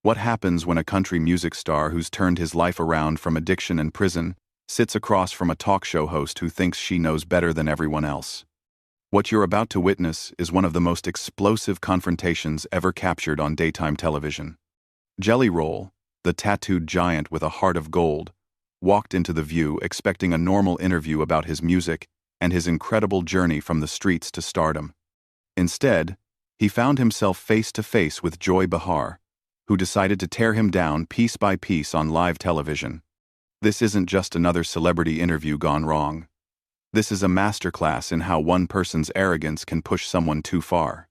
What happens when a country music star who's turned his life around from addiction and prison sits across from a talk show host who thinks she knows better than everyone else? What you're about to witness is one of the most explosive confrontations ever captured on daytime television. Jelly Roll, the tattooed giant with a heart of gold, walked into The View expecting a normal interview about his music and his incredible journey from the streets to stardom. Instead, he found himself face to face with Joy Behar, who decided to tear him down piece by piece on live television. This isn't just another celebrity interview gone wrong. This is a masterclass in how one person's arrogance can push someone too far.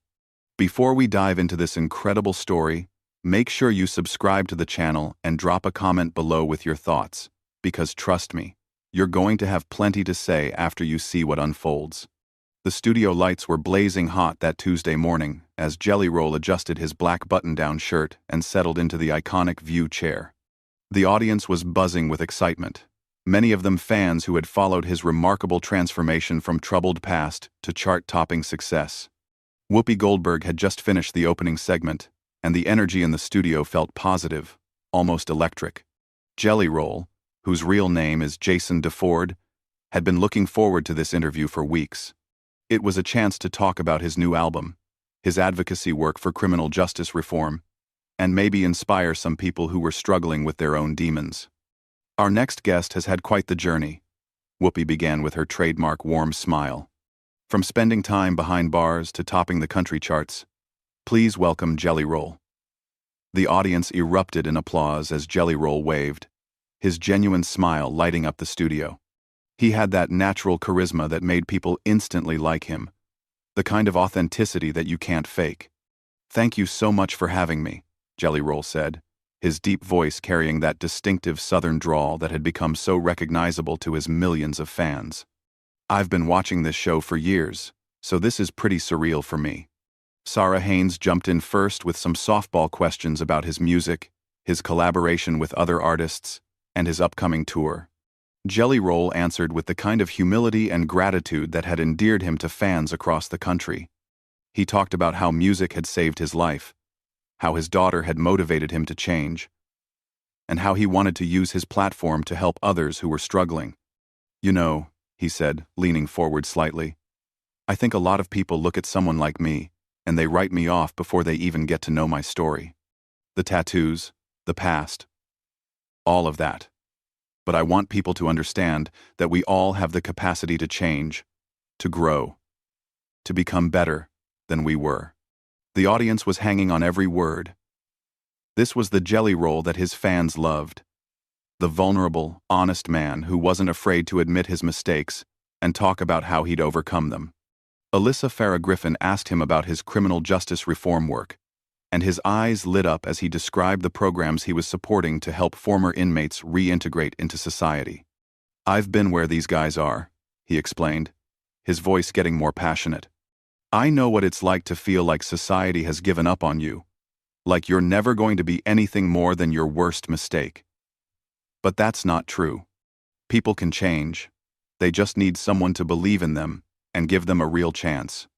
Before we dive into this incredible story, make sure you subscribe to the channel and drop a comment below with your thoughts, because trust me, you're going to have plenty to say after you see what unfolds. The studio lights were blazing hot that Tuesday morning as Jelly Roll adjusted his black button-down shirt and settled into the iconic View chair. The audience was buzzing with excitement, many of them fans who had followed his remarkable transformation from troubled past to chart-topping success. Whoopi Goldberg had just finished the opening segment, and the energy in the studio felt positive, almost electric. Jelly Roll, whose real name is Jason DeFord, had been looking forward to this interview for weeks. It was a chance to talk about his new album, his advocacy work for criminal justice reform, and maybe inspire some people who were struggling with their own demons. Our next guest has had quite the journey. Whoopi began with her trademark warm smile. From spending time behind bars to topping the country charts, please welcome Jelly Roll. The audience erupted in applause as Jelly Roll waved, his genuine smile lighting up the studio. He had that natural charisma that made people instantly like him, the kind of authenticity that you can't fake. "Thank you so much for having me," Jelly Roll said, his deep voice carrying that distinctive southern drawl that had become so recognizable to his millions of fans. "I've been watching this show for years, so this is pretty surreal for me." Sarah Haynes jumped in first with some softball questions about his music, his collaboration with other artists, and his upcoming tour. Jelly Roll answered with the kind of humility and gratitude that had endeared him to fans across the country. He talked about how music had saved his life, how his daughter had motivated him to change, and how he wanted to use his platform to help others who were struggling. "You know," he said, leaning forward slightly, "I think a lot of people look at someone like me, and they write me off before they even get to know my story. The tattoos, the past, all of that. But I want people to understand that we all have the capacity to change, to grow, to become better than we were." The audience was hanging on every word. This was the Jelly Roll that his fans loved. The vulnerable, honest man who wasn't afraid to admit his mistakes and talk about how he'd overcome them. Alyssa Farah Griffin asked him about his criminal justice reform work, and his eyes lit up as he described the programs he was supporting to help former inmates reintegrate into society. "I've been where these guys are," he explained, his voice getting more passionate. "I know what it's like to feel like society has given up on you, like you're never going to be anything more than your worst mistake. But that's not true. People can change. They just need someone to believe in them and give them a real chance."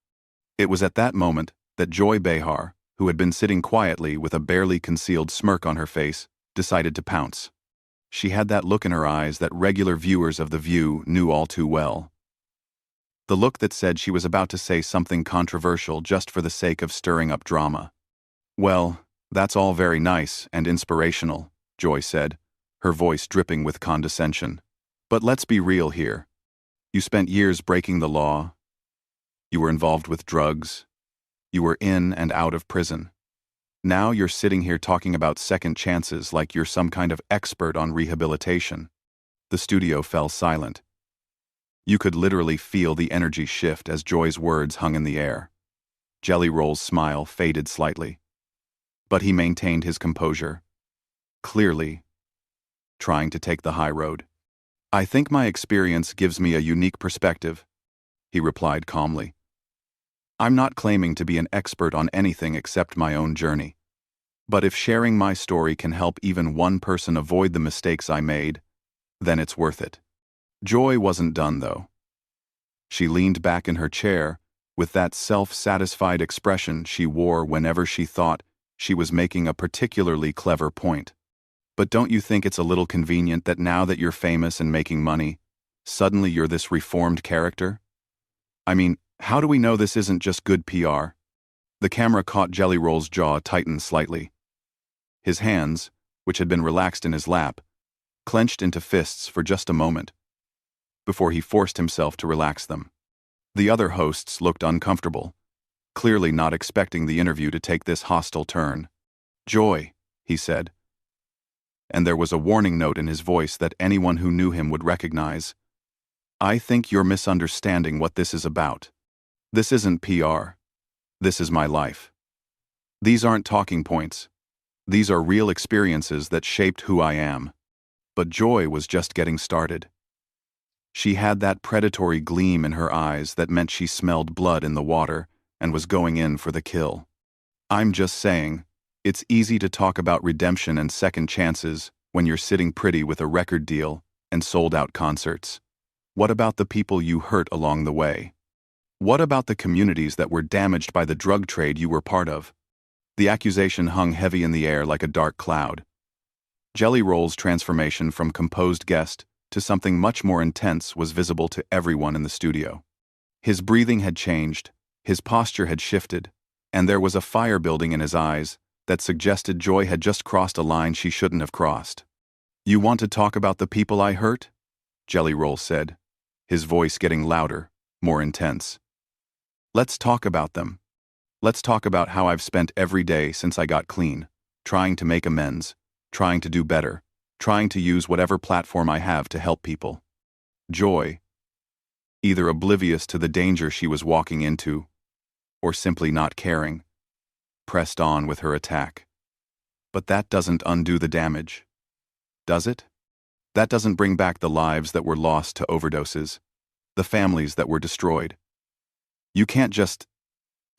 It was at that moment that Joy Behar, who had been sitting quietly with a barely concealed smirk on her face, decided to pounce. She had that look in her eyes that regular viewers of The View knew all too well. The look that said she was about to say something controversial just for the sake of stirring up drama. "Well, that's all very nice and inspirational," Joy said, her voice dripping with condescension. "But let's be real here. You spent years breaking the law. You were involved with drugs. You were in and out of prison. Now you're sitting here talking about second chances like you're some kind of expert on rehabilitation." The studio fell silent. You could literally feel the energy shift as Joy's words hung in the air. Jelly Roll's smile faded slightly, but he maintained his composure, clearly trying to take the high road. "I think my experience gives me a unique perspective," he replied calmly. "I'm not claiming to be an expert on anything except my own journey. But if sharing my story can help even one person avoid the mistakes I made, then it's worth it." Joy wasn't done, though. She leaned back in her chair with that self-satisfied expression she wore whenever she thought she was making a particularly clever point. But don't you think it's a little convenient that now that you're famous and making money, suddenly you're this reformed character? I mean, how do we know this isn't just good PR? The camera caught Jelly Roll's jaw tighten slightly. His hands, which had been relaxed in his lap, clenched into fists for just a moment, before he forced himself to relax them. The other hosts looked uncomfortable, clearly not expecting the interview to take this hostile turn. "Joy," he said, and there was a warning note in his voice that anyone who knew him would recognize. "I think you're misunderstanding what this is about. This isn't PR. This is my life. These aren't talking points. These are real experiences that shaped who I am." But Joy was just getting started. She had that predatory gleam in her eyes that meant she smelled blood in the water and was going in for the kill. "I'm just saying, it's easy to talk about redemption and second chances when you're sitting pretty with a record deal and sold-out concerts. What about the people you hurt along the way? What about the communities that were damaged by the drug trade you were part of?" The accusation hung heavy in the air like a dark cloud. Jelly Roll's transformation from composed guest to something much more intense was visible to everyone in the studio. His breathing had changed, his posture had shifted, and there was a fire building in his eyes that suggested Joy had just crossed a line she shouldn't have crossed. "You want to talk about the people I hurt?" Jelly Roll said, his voice getting louder, more intense. "Let's talk about them. Let's talk about how I've spent every day since I got clean, trying to make amends, trying to do better, trying to use whatever platform I have to help people." Joy, either oblivious to the danger she was walking into, or simply not caring, pressed on with her attack. But that doesn't undo the damage, does it? That doesn't bring back the lives that were lost to overdoses, the families that were destroyed. You can't just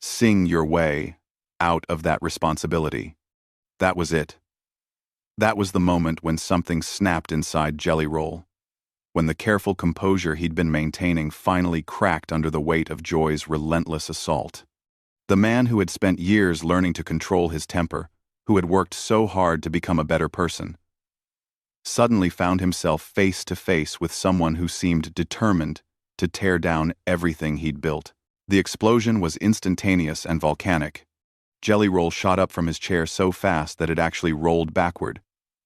sing your way out of that responsibility. That was it. That was the moment when something snapped inside Jelly Roll, when the careful composure he'd been maintaining finally cracked under the weight of Joy's relentless assault. The man who had spent years learning to control his temper, who had worked so hard to become a better person, suddenly found himself face to face with someone who seemed determined to tear down everything he'd built. The explosion was instantaneous and volcanic. Jelly Roll shot up from his chair so fast that it actually rolled backward,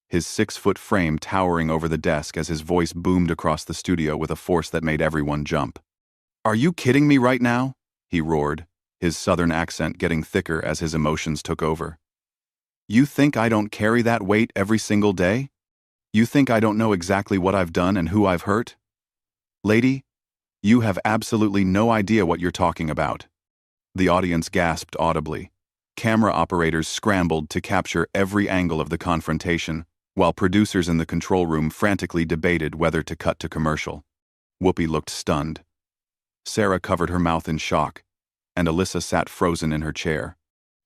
his 6-foot frame towering over the desk as his voice boomed across the studio with a force that made everyone jump. "Are you kidding me right now?" he roared, his southern accent getting thicker as his emotions took over. "You think I don't carry that weight every single day? You think I don't know exactly what I've done and who I've hurt? Lady, you have absolutely no idea what you're talking about." The audience gasped audibly. Camera operators scrambled to capture every angle of the confrontation, while producers in the control room frantically debated whether to cut to commercial. Whoopi looked stunned. Sarah covered her mouth in shock, and Alyssa sat frozen in her chair.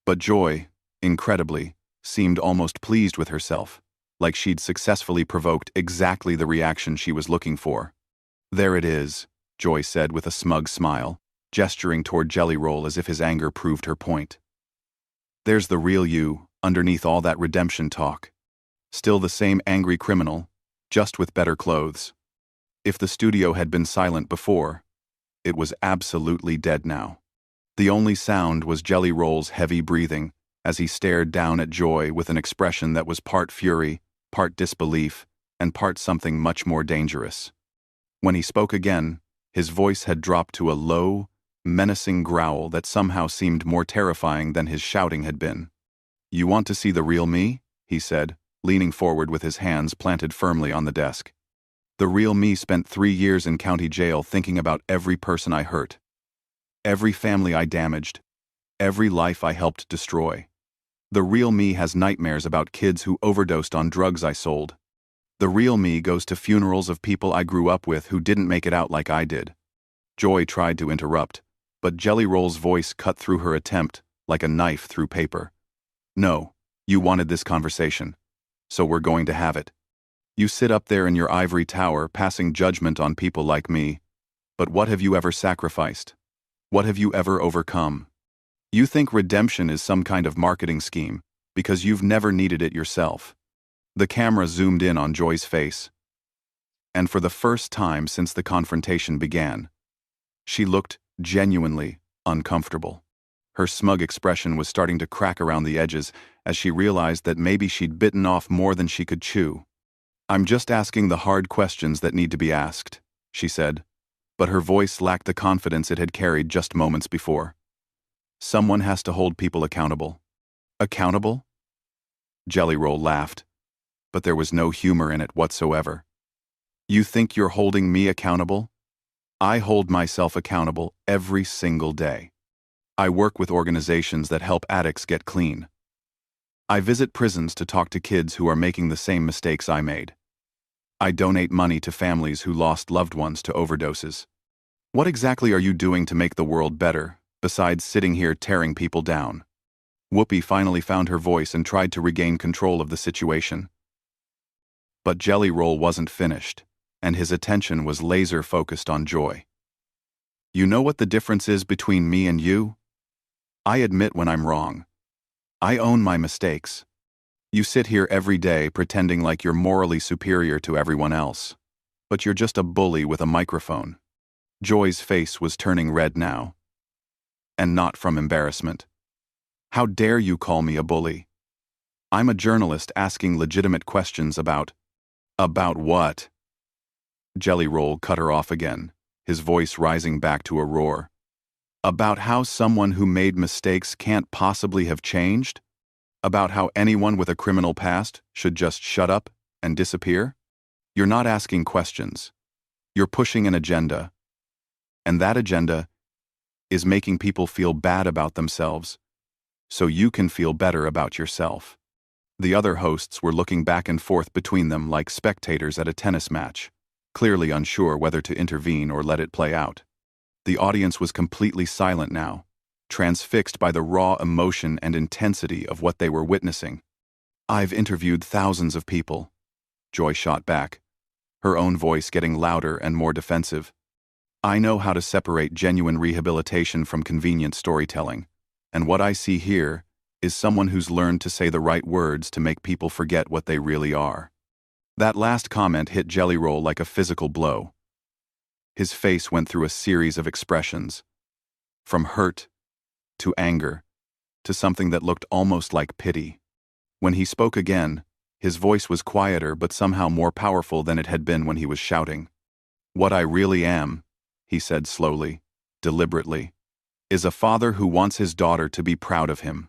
But Joy, incredibly, seemed almost pleased with herself, like she'd successfully provoked exactly the reaction she was looking for. "There it is," Joy said with a smug smile, gesturing toward Jelly Roll as if his anger proved her point. "There's the real you, underneath all that redemption talk. Still the same angry criminal, just with better clothes." If the studio had been silent before, it was absolutely dead now. The only sound was Jelly Roll's heavy breathing as he stared down at Joy with an expression that was part fury, part disbelief, and part something much more dangerous. When he spoke again, his voice had dropped to a low, menacing growl that somehow seemed more terrifying than his shouting had been. "You want to see the real me?" he said, leaning forward with his hands planted firmly on the desk. "The real me spent 3 years in county jail thinking about every person I hurt, every family I damaged, every life I helped destroy. The real me has nightmares about kids who overdosed on drugs I sold. The real me goes to funerals of people I grew up with who didn't make it out like I did." Joy tried to interrupt, but Jelly Roll's voice cut through her attempt like a knife through paper. "No, you wanted this conversation, so we're going to have it. You sit up there in your ivory tower passing judgment on people like me, but what have you ever sacrificed? What have you ever overcome? You think redemption is some kind of marketing scheme, Because you've never needed it yourself. The camera zoomed in on Joy's face. And for the first time since the confrontation began, she looked genuinely uncomfortable. Her smug expression was starting to crack around the edges as she realized that maybe she'd bitten off more than she could chew. "I'm just asking the hard questions that need to be asked," she said, but her voice lacked the confidence it had carried just moments before. "Someone has to hold people accountable." "Accountable?" Jelly Roll laughed, but there was no humor in it whatsoever. "You think you're holding me accountable? I hold myself accountable every single day. I work with organizations that help addicts get clean. I visit prisons to talk to kids who are making the same mistakes I made. I donate money to families who lost loved ones to overdoses. What exactly are you doing to make the world better, besides sitting here tearing people down?" Whoopi finally found her voice and tried to regain control of the situation. But Jelly Roll wasn't finished, and his attention was laser-focused on Joy. "You know what the difference is between me and you? I admit when I'm wrong. I own my mistakes. You sit here every day pretending like you're morally superior to everyone else. But you're just a bully with a microphone." Joy's face was turning red now. And not from embarrassment. "How dare you call me a bully? I'm a journalist asking legitimate questions about..." "About what?" Jelly Roll cut her off again, his voice rising back to a roar. "About how someone who made mistakes can't possibly have changed? About how anyone with a criminal past should just shut up and disappear? You're not asking questions. You're pushing an agenda. And that agenda is making people feel bad about themselves, so you can feel better about yourself." The other hosts were looking back and forth between them like spectators at a tennis match, clearly unsure whether to intervene or let it play out. The audience was completely silent now, transfixed by the raw emotion and intensity of what they were witnessing. "I've interviewed thousands of people," Joy shot back, her own voice getting louder and more defensive. "I know how to separate genuine rehabilitation from convenient storytelling, and what I see here is someone who's learned to say the right words to make people forget what they really are." That last comment hit Jelly Roll like a physical blow. His face went through a series of expressions, from hurt to anger to something that looked almost like pity. When he spoke again, his voice was quieter but somehow more powerful than it had been when he was shouting. "What I really am," he said slowly, deliberately, "is a father who wants his daughter to be proud of him.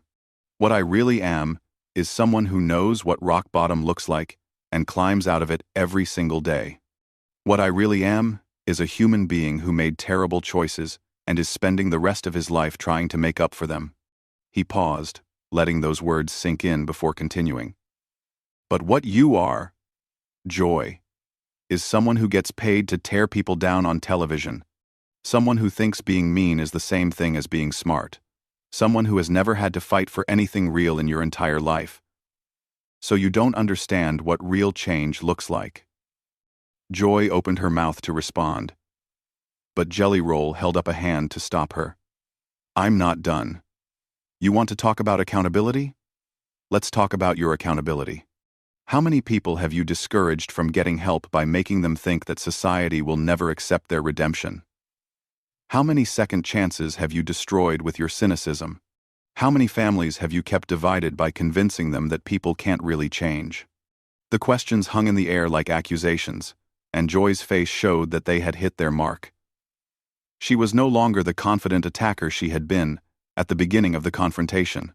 What I really am is someone who knows what rock bottom looks like and climbs out of it every single day. What I really am is a human being who made terrible choices and is spending the rest of his life trying to make up for them." He paused, letting those words sink in before continuing. "But what you are, Joy, is someone who gets paid to tear people down on television. Someone who thinks being mean is the same thing as being smart. Someone who has never had to fight for anything real in your entire life. So you don't understand what real change looks like." Joy opened her mouth to respond, but Jelly Roll held up a hand to stop her. "I'm not done. You want to talk about accountability? Let's talk about your accountability. How many people have you discouraged from getting help by making them think that society will never accept their redemption? How many second chances have you destroyed with your cynicism? How many families have you kept divided by convincing them that people can't really change?" The questions hung in the air like accusations, and Joy's face showed that they had hit their mark. She was no longer the confident attacker she had been at the beginning of the confrontation.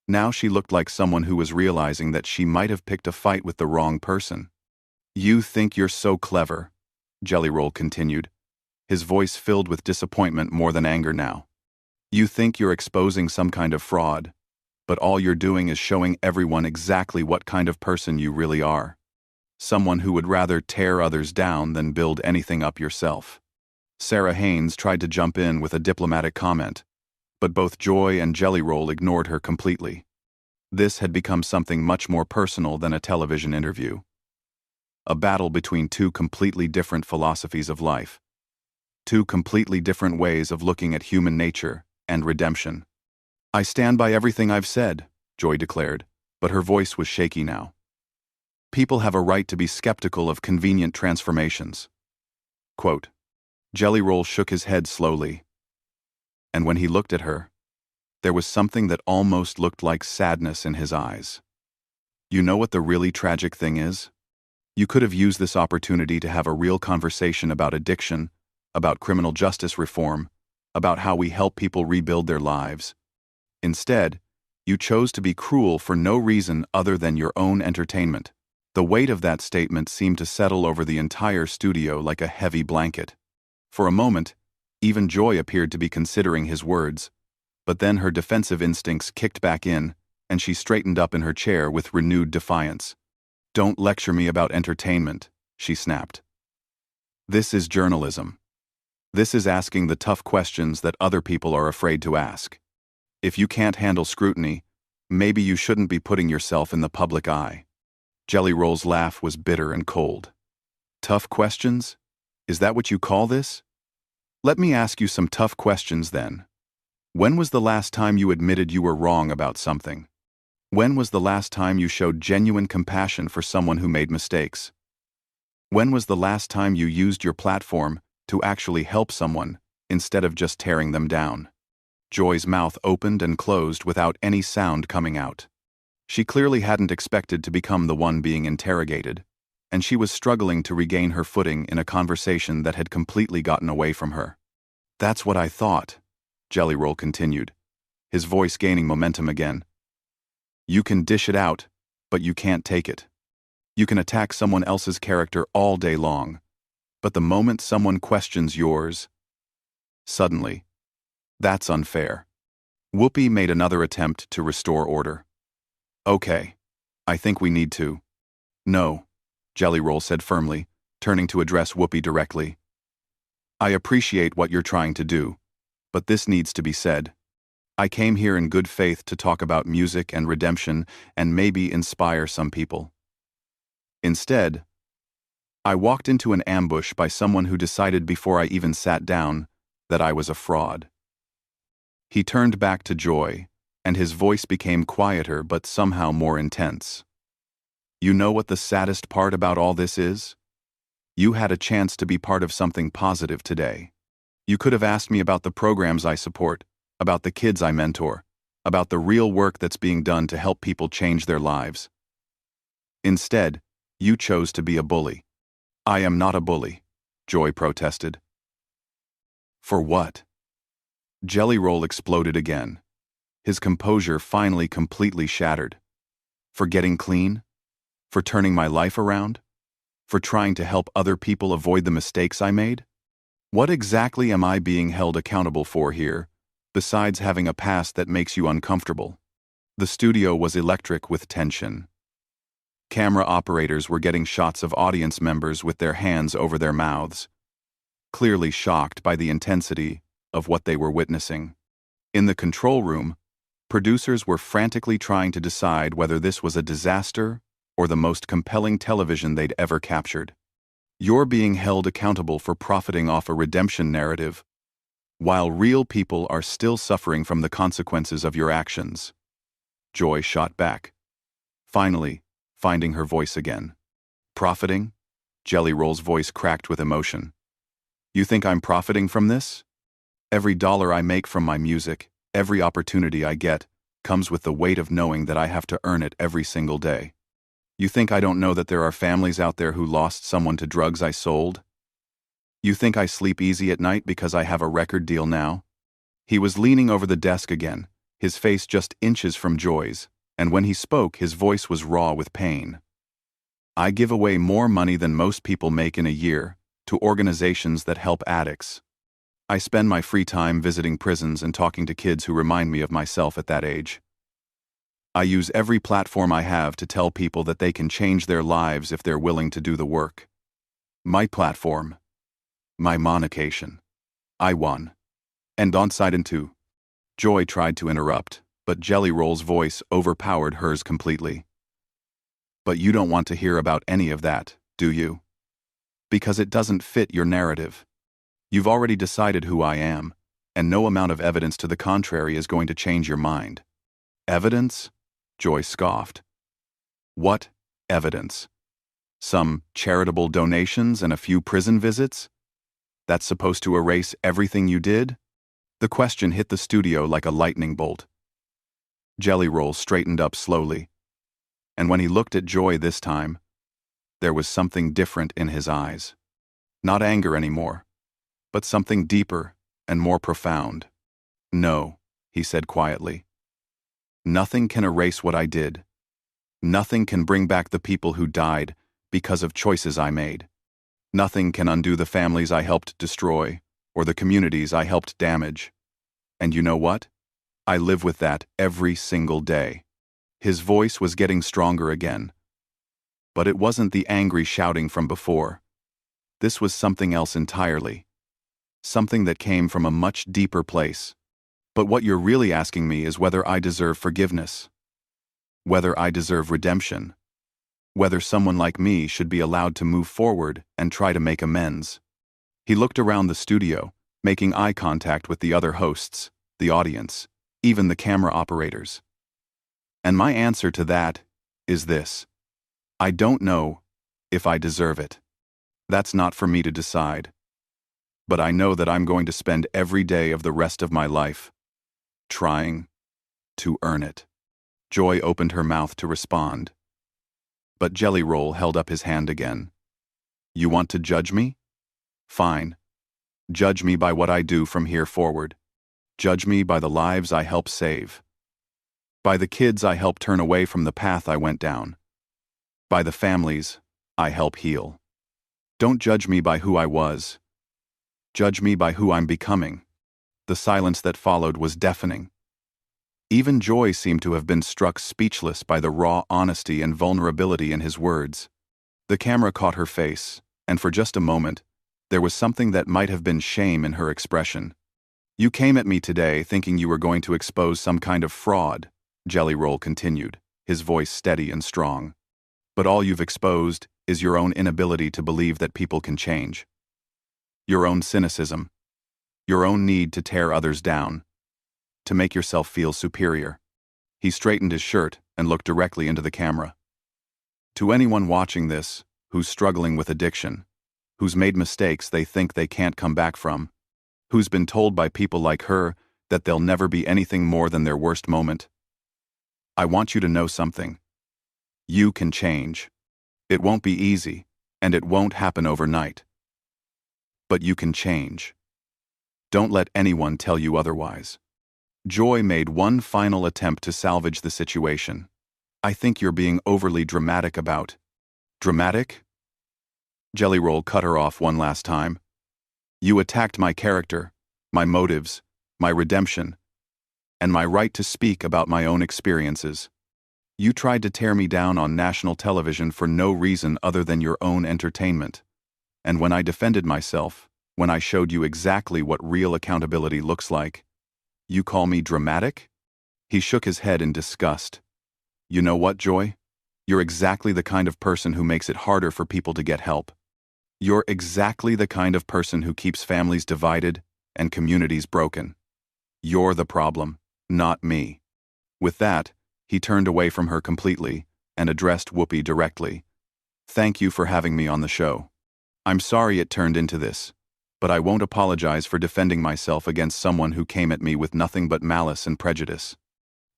Now she looked like someone who was realizing that she might have picked a fight with the wrong person. "You think you're so clever," Jelly Roll continued, his voice filled with disappointment more than anger now. "You think you're exposing some kind of fraud, but all you're doing is showing everyone exactly what kind of person you really are. Someone who would rather tear others down than build anything up yourself." Sarah Haynes tried to jump in with a diplomatic comment, but both Joy and Jelly Roll ignored her completely. This had become something much more personal than a television interview. A battle between two completely different philosophies of life. Two completely different ways of looking at human nature and redemption. "I stand by everything I've said," Joy declared, but her voice was shaky now. People have a right to be skeptical of convenient transformations. Quote. Jelly Roll shook his head slowly. And when he looked at her, there was something that almost looked like sadness in his eyes. You know what the really tragic thing is? You could have used this opportunity to have a real conversation about addiction, about criminal justice reform, about how we help people rebuild their lives. Instead, you chose to be cruel for no reason other than your own entertainment. The weight of that statement seemed to settle over the entire studio like a heavy blanket. For a moment, even Joy appeared to be considering his words, but then her defensive instincts kicked back in, and she straightened up in her chair with renewed defiance. Don't lecture me about entertainment, she snapped. This is journalism. This is asking the tough questions that other people are afraid to ask. If you can't handle scrutiny, maybe you shouldn't be putting yourself in the public eye. Jelly Roll's laugh was bitter and cold. Tough questions? Is that what you call this? Let me ask you some tough questions then. When was the last time you admitted you were wrong about something? When was the last time you showed genuine compassion for someone who made mistakes? When was the last time you used your platform to actually help someone instead of just tearing them down? Joy's mouth opened and closed without any sound coming out. She clearly hadn't expected to become the one being interrogated, and she was struggling to regain her footing in a conversation that had completely gotten away from her. That's what I thought, Jelly Roll continued, his voice gaining momentum again. You can dish it out, but you can't take it. You can attack someone else's character all day long, but the moment someone questions yours, suddenly, that's unfair. Whoopi made another attempt to restore order. Okay, I think we need to. No, Jelly Roll said firmly, turning to address Whoopi directly. I appreciate what you're trying to do, but this needs to be said. I came here in good faith to talk about music and redemption and maybe inspire some people. Instead, I walked into an ambush by someone who decided before I even sat down that I was a fraud. He turned back to Joy, and his voice became quieter but somehow more intense. You know what the saddest part about all this is? You had a chance to be part of something positive today. You could have asked me about the programs I support, about the kids I mentor, about the real work that's being done to help people change their lives. Instead, you chose to be a bully. I am not a bully, Joy protested. For what? Jelly Roll exploded again, his composure finally completely shattered. For getting clean? For turning my life around? For trying to help other people avoid the mistakes I made? What exactly am I being held accountable for here, besides having a past that makes you uncomfortable? The studio was electric with tension. Camera operators were getting shots of audience members with their hands over their mouths, clearly shocked by the intensity of what they were witnessing. In the control room, producers were frantically trying to decide whether this was a disaster or the most compelling television they'd ever captured. You're being held accountable for profiting off a redemption narrative, while real people are still suffering from the consequences of your actions. Joy shot back, finally finding her voice again. Profiting? Jelly Roll's voice cracked with emotion. You think I'm profiting from this? Every dollar I make from my music, every opportunity I get, comes with the weight of knowing that I have to earn it every single day. You think I don't know that there are families out there who lost someone to drugs I sold? You think I sleep easy at night because I have a record deal now? He was leaning over the desk again, his face just inches from Joy's, and when he spoke, his voice was raw with pain. I give away more money than most people make in a year to organizations that help addicts. I spend my free time visiting prisons and talking to kids who remind me of myself at that age. I use every platform I have to tell people that they can change their lives if they're willing to do the work. My platform. My monecation. I won. And on side and two. Joy tried to interrupt, but Jelly Roll's voice overpowered hers completely. But you don't want to hear about any of that, do you? Because it doesn't fit your narrative. You've already decided who I am, and no amount of evidence to the contrary is going to change your mind. Evidence? Joy scoffed, What evidence? Some charitable donations and a few prison visits? That's supposed to erase everything you did? The question hit the studio like a lightning bolt. Jelly Roll straightened up slowly, and when he looked at Joy this time, there was something different in his eyes. Not anger anymore, but something deeper and more profound. No, he said quietly. Nothing can erase what I did. Nothing can bring back the people who died because of choices I made. Nothing can undo the families I helped destroy or the communities I helped damage. And you know what? I live with that every single day. His voice was getting stronger again. But it wasn't the angry shouting from before. This was something else entirely. Something that came from a much deeper place. But what you're really asking me is whether I deserve forgiveness. Whether I deserve redemption. Whether someone like me should be allowed to move forward and try to make amends. He looked around the studio, making eye contact with the other hosts, the audience, even the camera operators. And my answer to that is this. I don't know if I deserve it. That's not for me to decide. But I know that I'm going to spend every day of the rest of my life trying to earn it. Joy opened her mouth to respond. But Jelly Roll held up his hand again. You want to judge me? Fine. Judge me by what I do from here forward. Judge me by the lives I help save. By the kids I help turn away from the path I went down. By the families I help heal. Don't judge me by who I was. Judge me by who I'm becoming. The silence that followed was deafening. Even Joy seemed to have been struck speechless by the raw honesty and vulnerability in his words. The camera caught her face, and for just a moment, there was something that might have been shame in her expression. You came at me today thinking you were going to expose some kind of fraud, Jelly Roll continued, his voice steady and strong. But all you've exposed is your own inability to believe that people can change. Your own cynicism. Your own need to tear others down. To make yourself feel superior. He straightened his shirt and looked directly into the camera. To anyone watching this, who's struggling with addiction, who's made mistakes they think they can't come back from, who's been told by people like her that they'll never be anything more than their worst moment, I want you to know something. You can change. It won't be easy, and it won't happen overnight. But you can change. Don't let anyone tell you otherwise. Joy made one final attempt to salvage the situation. I think you're being overly dramatic about. Dramatic? Jelly Roll cut her off one last time. You attacked my character, my motives, my redemption, and my right to speak about my own experiences. You tried to tear me down on national television for no reason other than your own entertainment. And when I defended myself, when I showed you exactly what real accountability looks like, you call me dramatic? He shook his head in disgust. You know what, Joy? You're exactly the kind of person who makes it harder for people to get help. You're exactly the kind of person who keeps families divided and communities broken. You're the problem, not me. With that, he turned away from her completely and addressed Whoopi directly. Thank you for having me on the show. I'm sorry it turned into this, but I won't apologize for defending myself against someone who came at me with nothing but malice and prejudice.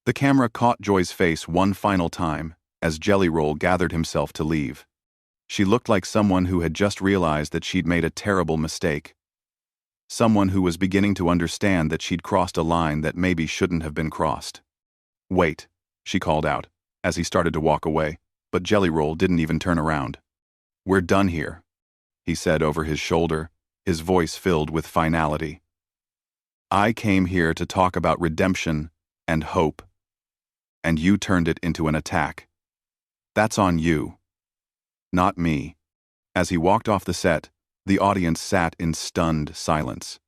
The camera caught Joy's face one final time as Jelly Roll gathered himself to leave. She looked like someone who had just realized that she'd made a terrible mistake. Someone who was beginning to understand that she'd crossed a line that maybe shouldn't have been crossed. Wait, she called out, as he started to walk away, but Jelly Roll didn't even turn around. We're done here, he said over his shoulder, his voice filled with finality. I came here to talk about redemption and hope, and you turned it into an attack. That's on you, not me. As he walked off the set, the audience sat in stunned silence.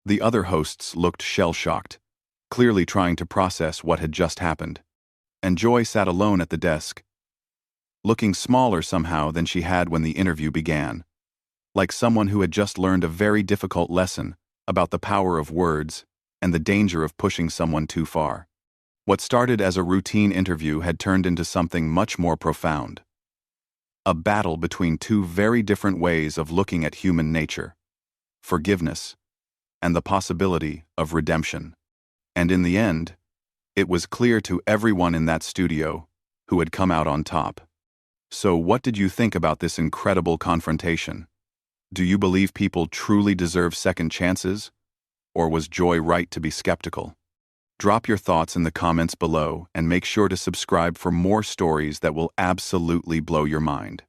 The other hosts looked shell-shocked, clearly trying to process what had just happened. And Joy sat alone at the desk, looking smaller somehow than she had when the interview began, like someone who had just learned a very difficult lesson about the power of words and the danger of pushing someone too far. What started as a routine interview had turned into something much more profound. A battle between two very different ways of looking at human nature: forgiveness and the possibility of redemption. And in the end, it was clear to everyone in that studio who had come out on top. So what did you think about this incredible confrontation? Do you believe people truly deserve second chances? Or was Joy right to be skeptical? Drop your thoughts in the comments below and make sure to subscribe for more stories that will absolutely blow your mind.